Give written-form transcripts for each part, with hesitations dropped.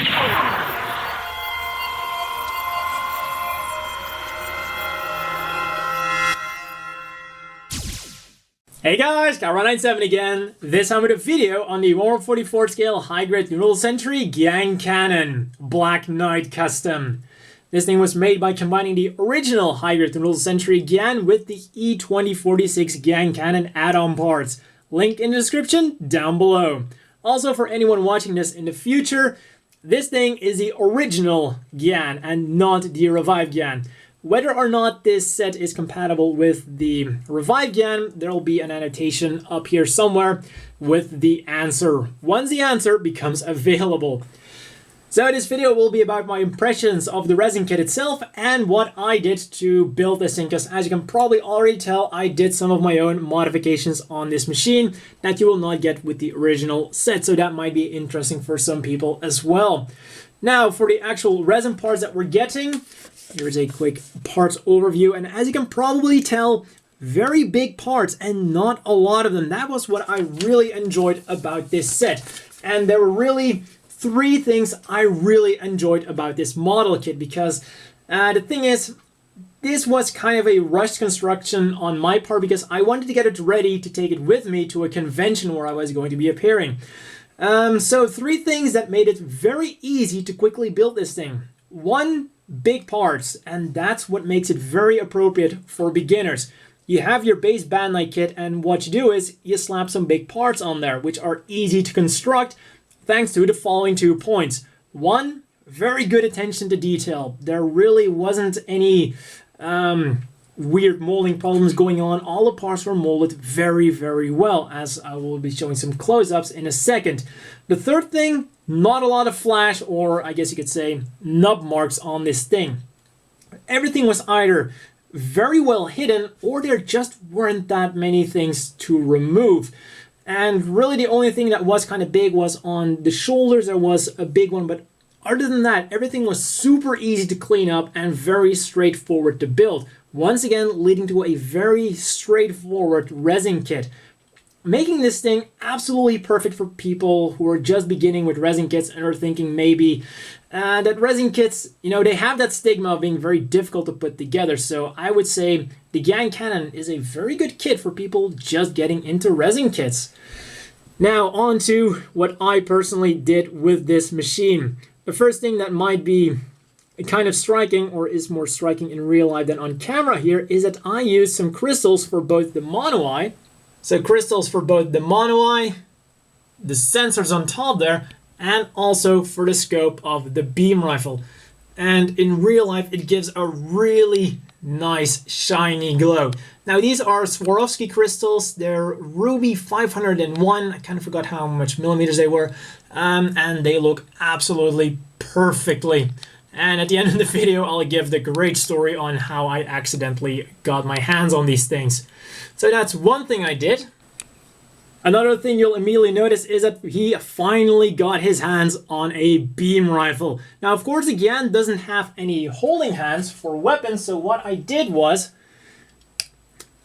Hey guys, Gyan97 again. This time with a video on the 1/44 scale high-grade Noodle Century Gyan Cannon Black Knight Custom. This thing was made by combining the original high-grade Noodle Century Gyan with the E2046 Gyan Cannon add-on parts. Linked in the description down below. Also, for anyone watching this in the future, this thing is the original Gyan and not the revived Gyan. Whether or not this set is compatible with the revived Gyan, there will be an annotation up here somewhere with the answer, once the answer becomes available. So this video will be about my impressions of the resin kit itself and what I did to build this thing, because as you can probably already tell, I did some of my own modifications on this machine that you will not get with the original set, so that might be interesting for some people as well. Now, for the actual resin parts that we're getting, here's a quick parts overview, and as you can probably tell, very big parts and not a lot of them. That was what I really enjoyed about this set. And there were really three things I really enjoyed about this model kit, because the thing is, this was kind of a rushed construction on my part because I wanted to get it ready to take it with me to a convention where I was going to be appearing. So three things that made it very easy to quickly build this thing. One, big parts, and that's what makes it very appropriate for beginners. You have your base Bandai kit, and what you do is you slap some big parts on there, which are easy to construct thanks to the following 2 points. One, very good attention to detail. There really wasn't any weird molding problems going on. All the parts were molded very, very well, as I will be showing some close-ups in a second. The third thing, not a lot of flash, or I guess you could say nub marks on this thing. Everything was either very well hidden or there just weren't that many things to remove. And really the only thing that was kind of big was on the shoulders. There was a big one, but other than that, everything was super easy to clean up and very straightforward to build. Once again, leading to a very straightforward resin kit, making this thing absolutely perfect for people who are just beginning with resin kits and are thinking maybe that resin kits, you know, they have that stigma of being very difficult to put together. So I would say the Gyan Cannon is a very good kit for people just getting into resin kits. Now on to what I personally did with this machine. The first thing that might be kind of striking, or is more striking in real life than on camera here, is that I used some crystals for both the mono eye. So crystals for both the mono eye, the sensors on top there, and also for the scope of the beam rifle. And in real life, it gives a really nice shiny glow. Now these are Swarovski crystals. They're Ruby 501. I kind of forgot how much millimeters they were. And they look absolutely perfectly. And at the end of the video, I'll give the great story on how I accidentally got my hands on these things. So that's one thing I did. Another thing you'll immediately notice is that he finally got his hands on a beam rifle. Now, of course, the Gyan doesn't have any holding hands for weapons, so what I did was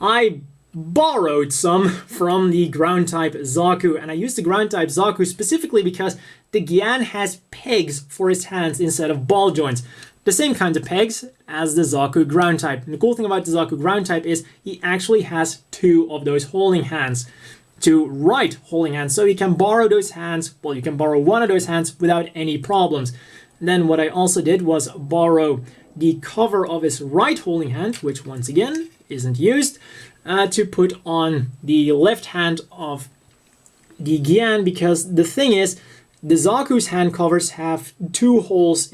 I borrowed some from the ground type Zaku, and I used the ground type Zaku specifically because the Gyan has pegs for his hands instead of ball joints. The same kinds of pegs as the Zaku ground type. And the cool thing about the Zaku ground type is he actually has 2 of those holding hands. 2 right holding hands, so you can borrow those hands, well, you can borrow one of those hands without any problems. And then what I also did was borrow the cover of his right holding hand, which once again isn't used, to put on the left hand of the Gyan, because the thing is, the Zaku's hand covers have 2 holes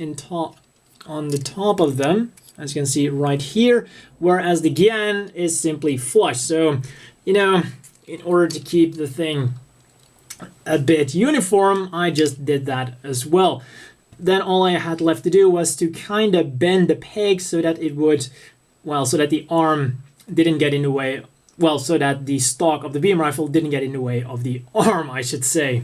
on the top of them, as you can see right here, whereas the Gyan is simply flush. So, you know, in order to keep the thing a bit uniform, I just did that as well. Then all I had left to do was to kind of bend the peg so that it would, well, so that the arm didn't get in the way, well, so that the stock of the beam rifle didn't get in the way of the arm, I should say.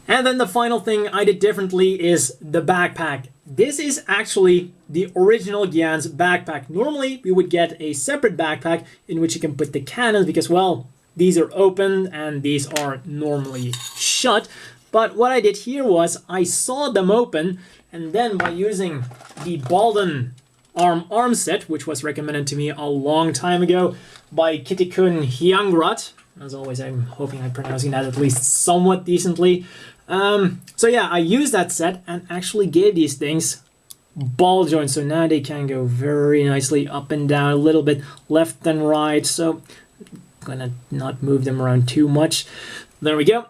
And then the final thing I did differently is the backpack. This is actually the original Gyan's backpack. Normally, we would get a separate backpack in which you can put the cannons because, well, these are open and these are normally shut. But what I did here was I sawed them open, and then by using the Balden arm set, which was recommended to me a long time ago by Kittikun Hyangrat. As always, I'm hoping I'm pronouncing that at least somewhat decently. So yeah, I used that set and actually gave these things ball joints, so now they can go very nicely up and down a little bit, left and right. So I'm gonna not move them around too much. There we go.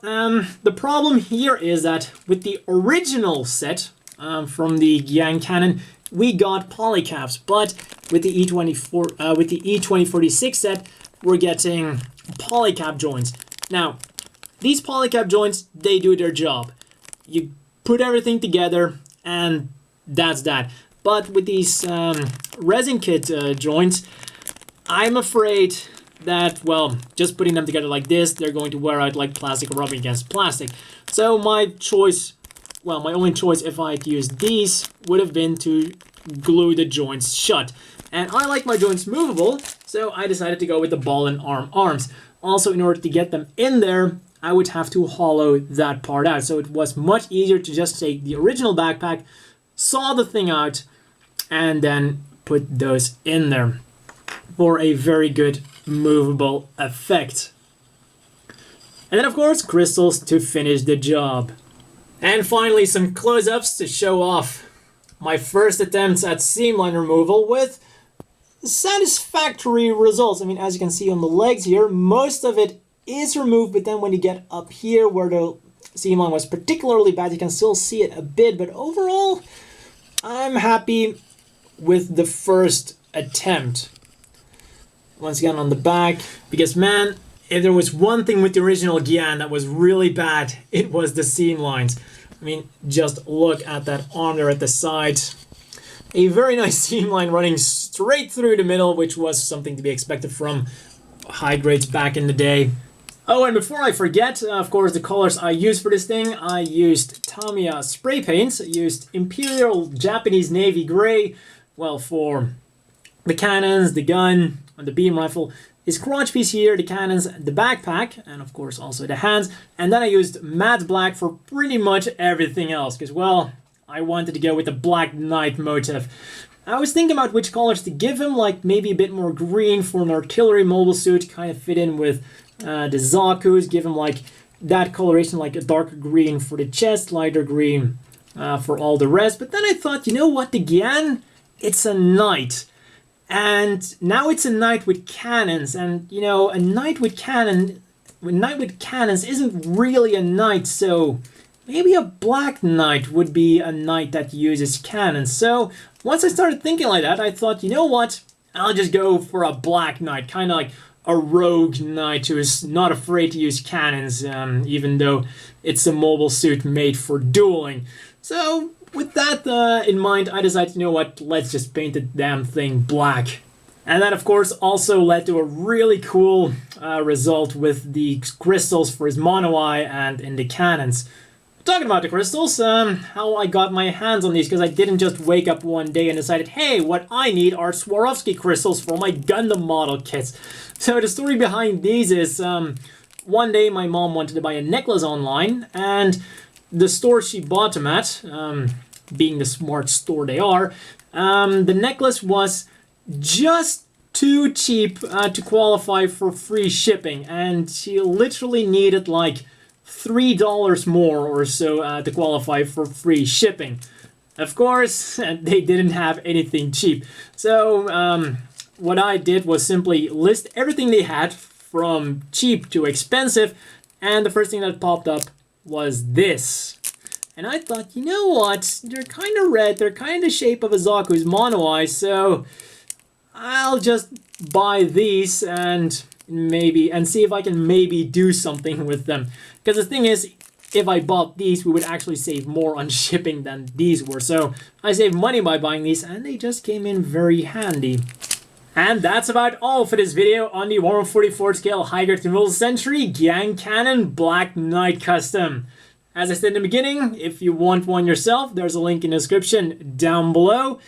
The problem here is that with the original set from the Gyan cannon, we got polycaps, but with the E2046 set, we're getting polycap joints. Now, these polycap joints, they do their job. You put everything together, and that's that. But with these resin kit joints, I'm afraid that, well, just putting them together like this, they're going to wear out like plastic rubbing against plastic. So my choice, well, my only choice if I had used these would have been to glue the joints shut. And I like my joints movable, so I decided to go with the ball and arms. Also, in order to get them in there, I would have to hollow that part out. So it was much easier to just take the original backpack, saw the thing out, and then put those in there for a very good movable effect. And then of course crystals to finish the job. And finally some close-ups to show off my first attempts at seamline removal with satisfactory results. I mean, as you can see on the legs here, most of it is removed, but then when you get up here where the seamline was particularly bad, you can still see it a bit, but overall I'm happy with the first attempt. Once again on the back, because man, if there was one thing with the original Gyan that was really bad, it was the seam lines. I mean, just look at that arm there at the side. A very nice seam line running straight through the middle, which was something to be expected from high grades back in the day. Oh, and before I forget, of course, the colors I used for this thing, I used Tamiya spray paints. I used Imperial Japanese Navy Gray, well, for the cannons, the gun, and the beam rifle. His crotch piece here, the cannons, the backpack, and of course also the hands. And then I used matte black for pretty much everything else, because, well, I wanted to go with the Black Knight motif. I was thinking about which colors to give him, like maybe a bit more green for an artillery mobile suit, kind of fit in with the Zaku's, give him like that coloration, like a darker green for the chest, lighter green for all the rest. But then I thought, you know what, the Gyan, it's a knight. And now it's a knight with cannons, and you know, a knight with cannons isn't really a knight, so maybe a black knight would be a knight that uses cannons. So once I started thinking like that, I thought, you know what, I'll just go for a black knight, kind of like a rogue knight who is not afraid to use cannons, even though it's a mobile suit made for dueling. So with that in mind, I decided, you know what, let's just paint the damn thing black. And that, of course, also led to a really cool result with the crystals for his mono eye and in the cannons. Talking about the crystals, how I got my hands on these, because I didn't just wake up one day and decided, hey, what I need are Swarovski crystals for my Gundam model kits. So the story behind these is, one day my mom wanted to buy a necklace online, and the store she bought them at, being the smart store they are, the necklace was just too cheap to qualify for free shipping, and she literally needed like $3 more or so to qualify for free shipping. Of course, they didn't have anything cheap. So what I did was simply list everything they had from cheap to expensive, and the first thing that popped up was this. And I thought, you know what, they're kind of red, they're kind of the shape of a Zaku's mono eye, so I'll just buy these and see if I can maybe do something with them. Because the thing is, if I bought these, we would actually save more on shipping than these were. So I saved money by buying these, and they just came in very handy. And that's about all for this video on the 1/44 scale high-grade Renewal Century Gyan Cannon Black Knight Custom. As I said in the beginning, if you want one yourself, there's a link in the description down below.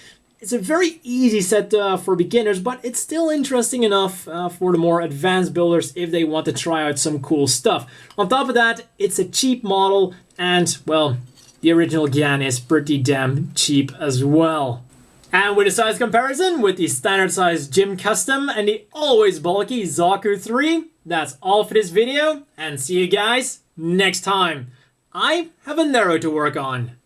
It's a very easy set for beginners, but it's still interesting enough for the more advanced builders if they want to try out some cool stuff. On top of that, it's a cheap model, and, well, the original Gyan is pretty damn cheap as well. And with a size comparison with the standard size Gym Custom and the always bulky Zaku 3, that's all for this video, and see you guys next time. I have a Nero to work on.